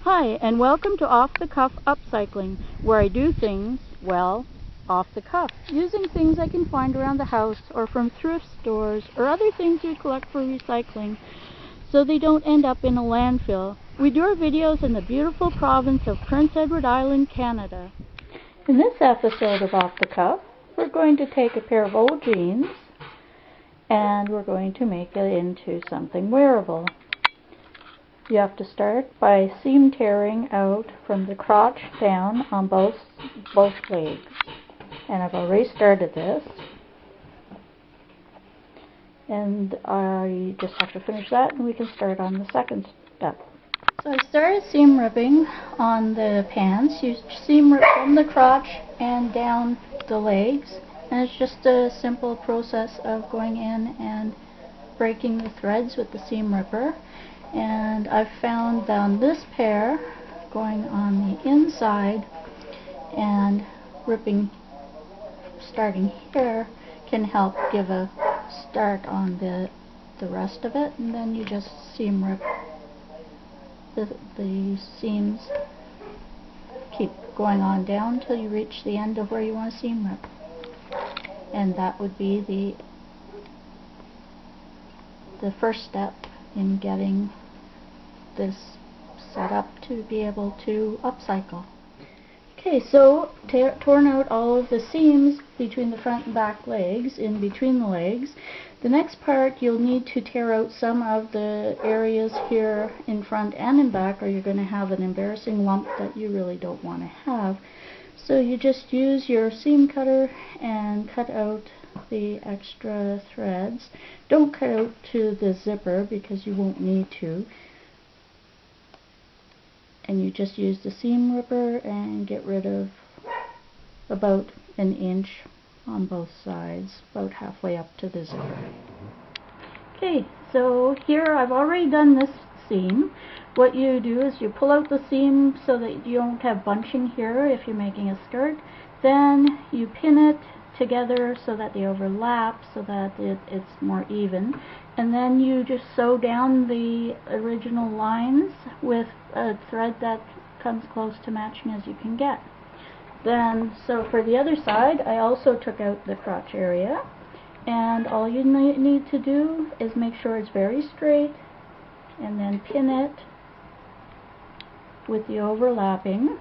Hi, and welcome to Off the Cuff Upcycling, where I do things, well, off the cuff, using things I can find around the house or from thrift stores or other things we collect for recycling so they don't end up in a landfill. We do our videos in the beautiful province of Prince Edward Island, Canada. In this episode of Off the Cuff, we're going to take a pair of old jeans and we're going to make it into something wearable. You have to start by seam tearing out from the crotch down on both legs. And I've already started this. And I just have to finish that and we can start on the second step. So I started seam ripping on the pants. You seam rip from the crotch and down the legs. And it's just a simple process of going in and breaking the threads with the seam ripper. And I've found on this pair, going on the inside and ripping, starting here, can help give a start on the rest of it. And then you just seam rip the seams, keep going on down till you reach the end of where you want to seam rip. And that would be the first step in getting this set up to be able to upcycle. Okay, so torn out all of the seams between the front and back legs, in between the legs. The next part, you'll need to tear out some of the areas here in front and in back, or you're going to have an embarrassing lump that you really don't want to have. So you just use your seam cutter and cut out the extra threads. Don't cut out to the zipper because you won't need to. And you just use the seam ripper and get rid of about an inch on both sides, about halfway up to the zipper. Okay, so here I've already done this seam. What you do is you pull out the seam so that you don't have bunching here if you're making a skirt. Then you pin it together so that they overlap, so that it's more even. And then you just sew down the original lines with a thread that comes close to matching as you can get. Then, so for the other side, I also took out the crotch area, and all you need to do is make sure it's very straight and then pin it with the overlapping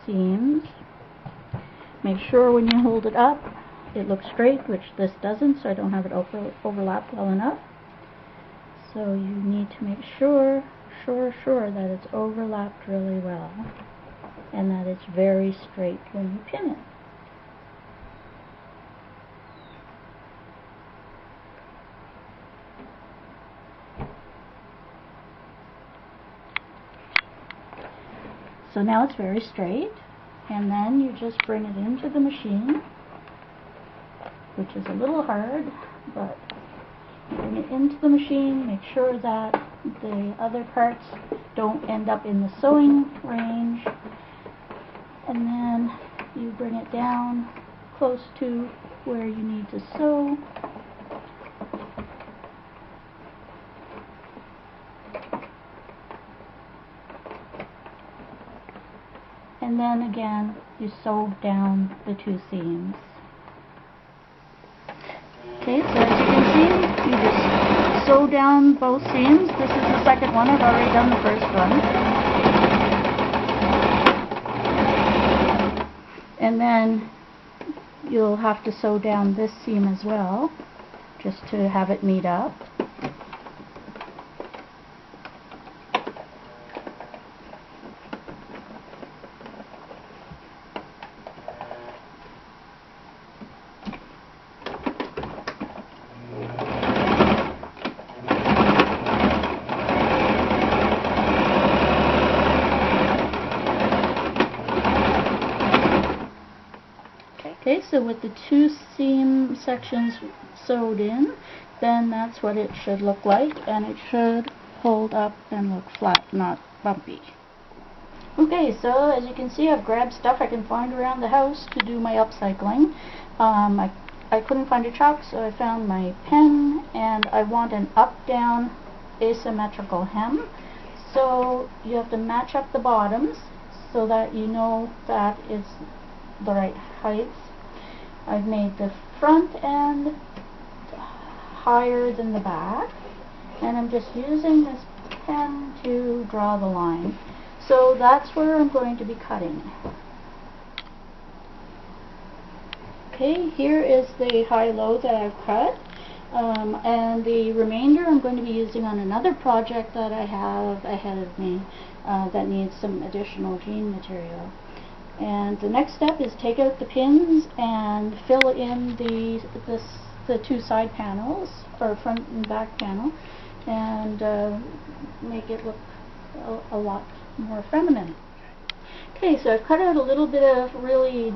seams. Make sure when you hold it up it looks straight, which this doesn't, so I don't have it overlapped well enough. So you need to make sure that it's overlapped really well and that it's very straight when you pin it. So now it's very straight, and then you just bring it into the machine, which is a little hard, but bring it into the machine, make sure that the other parts don't end up in the sewing range, and then you bring it down close to where you need to sew. And then again, you sew down the two seams. Okay, so as you can see, you just sew down both seams. This is the second one. I've already done the first one. And then you'll have to sew down this seam as well, just to have it meet up. Okay, so with the two seam sections sewed in, then that's what it should look like, and it should hold up and look flat, not bumpy. Okay, so as you can see, I've grabbed stuff I can find around the house to do my upcycling. I I couldn't find a chalk, so I found my pen, and I want an up-down asymmetrical hem. So you have to match up the bottoms so that you know that it's the right height. I've made the front end higher than the back, and I'm just using this pen to draw the line. So that's where I'm going to be cutting. Okay, here is the high-low that I've cut, and the remainder I'm going to be using on another project that I have ahead of me that needs some additional jean material. And the next step is take out the pins and fill in the two side panels, or front and back panel, and make it look a lot more feminine. Okay, so I've cut out a little bit of really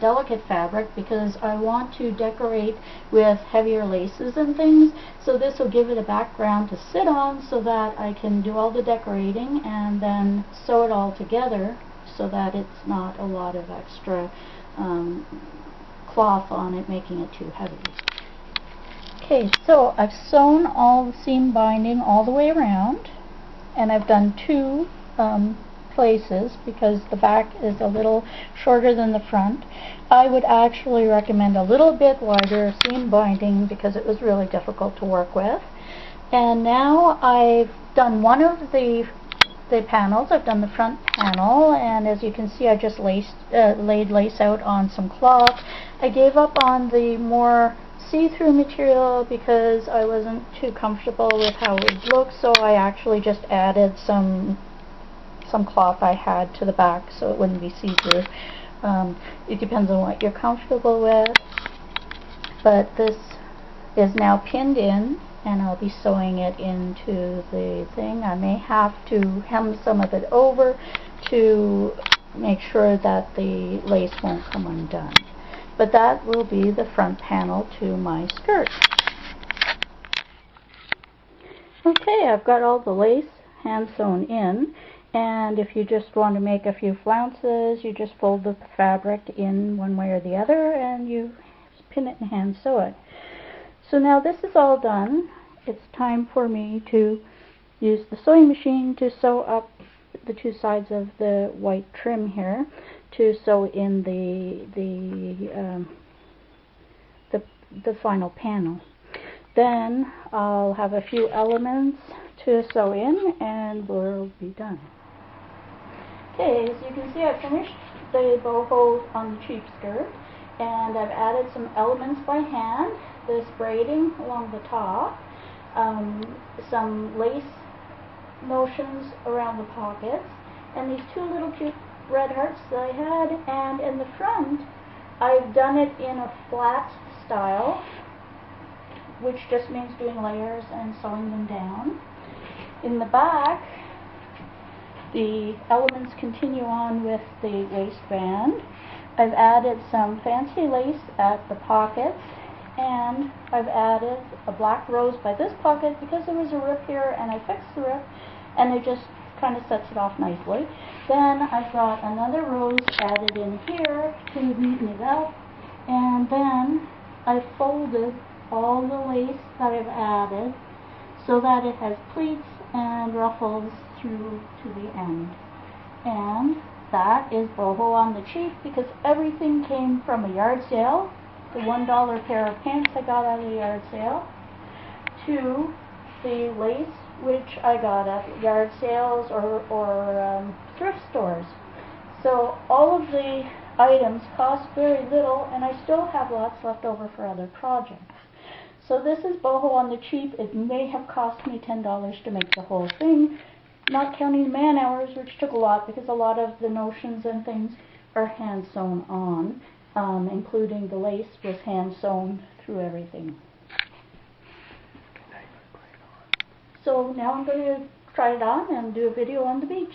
delicate fabric because I want to decorate with heavier laces and things, so this will give it a background to sit on so that I can do all the decorating and then sew it all together so that it's not a lot of extra cloth on it, making it too heavy. Okay, so I've sewn all the seam binding all the way around, and I've done two places because the back is a little shorter than the front. I would actually recommend a little bit wider seam binding because it was really difficult to work with. And now I've done one of the panels. I've done the front panel, and as you can see, I just laid lace out on some cloth. I gave up on the more see-through material because I wasn't too comfortable with how it would look, so I actually just added some cloth I had to the back so it wouldn't be see-through. It depends on what you're comfortable with, but this is now pinned in, and I'll be sewing it into the thing. I may have to hem some of it over to make sure that the lace won't come undone. But that will be the front panel to my skirt. Okay, I've got all the lace hand sewn in, and if you just want to make a few flounces, you just fold the fabric in one way or the other and you pin it and hand sew it. So now this is all done. It's time for me to use the sewing machine to sew up the two sides of the white trim here, to sew in the final panel. Then I'll have a few elements to sew in and we'll be done. Okay, as you can see, I've finished the boho on the cheap skirt, and I've added some elements by hand, this braiding along the top, some lace notions around the pockets, and these two little cute red hearts that I had. And in the front, I've done it in a flat style, which just means doing layers and sewing them down. In the back, the elements continue on with the waistband. I've added some fancy lace at the pockets, and I've added a black rose by this pocket because there was a rip here, and I fixed the rip, and it just kind of sets it off nicely. Then I've got another rose added in here to neaten it up, and then I folded all the lace that I've added so that it has pleats and ruffles through to the end. And that is boho on the cheap because everything came from a yard sale. The $1 pair of pants I got out of the yard sale, to the lace which I got at yard sales or thrift stores. So all of the items cost very little, and I still have lots left over for other projects. So this is boho on the cheap. It may have cost me $10 to make the whole thing, not counting man hours, which took a lot because a lot of the notions and things are hand sewn on, including the lace was hand sewn through everything. So now I'm going to try it on and do a video on the beach.